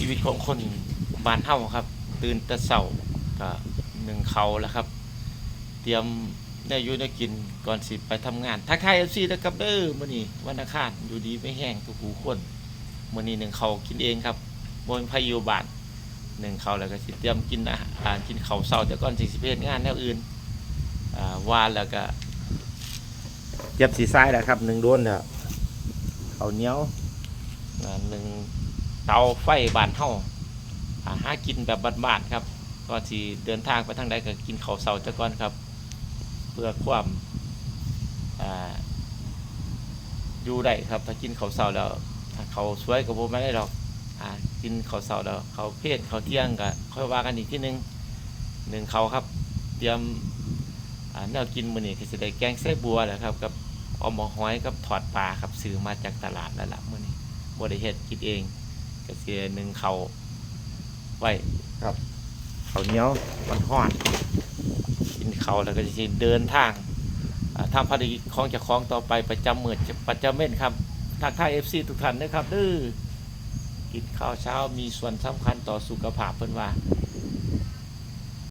ชีวิตของคนบ้านเฮาครับตื่นแต่เช้าก็นึ่งข้าวแล้วครับเตรียมได้อยู่ได้กินก่อนสิไปทำงานทักทาย FC นะครับเด้อมื้อนี้วันอังคารอยู่ดีไม่แห้งทุกผู้คนมื้อนี้นึ่งข้าวกินเองครับบ่มีไผอยู่บ้านนึ่งข้าวแล้วก็สิเตรียมกินอาหารกินข้าวเช้าแต่ก่อนสิไปเฮ็ดงานแนวอื่นวานแล้วก็เจ็บสีซ้ายแล้วครับนึ่งโดนแล้วข้าวเหนียวหนึ่งเตาไฟบ้านเฮาหากินแบบบ้านๆครับก่อนที่เดินทางไปทางใดก็กินข้าวเช้าซะก่อนครับเพื่อความอยู่ได้ครับถ้ากินข้าวเช้าแล้วถ้าเขาสวยก็บ่แม่นได้ดอกกินข้าวเช้าแล้วข้าวเพลข้าวเที่ยงก็ค่อยว่ากันอีกทีนึงหนึ่งข้าวครับเตรียมแนวกินมื้อนี้ก็สิได้แกงไส้บัวแหละครับกับออมหอยกับทอดปลาครับซื้อมาจากตลาดแล้วล่ะมื้อนี้บ่ได้เฮ็ดกินเองก็สิหนึ่งข้าวไว้ครับข้าวเหนียวร้อนๆกินข้าวแล้วก็สิเดินทางทำภารกิจของเจ้าของต่อไปประจำมื้อประจำเว้นครับทักทาย FC ทุกท่านนะครับกินข้าวเช้ามีส่วนสำคัญต่อสุขภาพเพิ่นว่า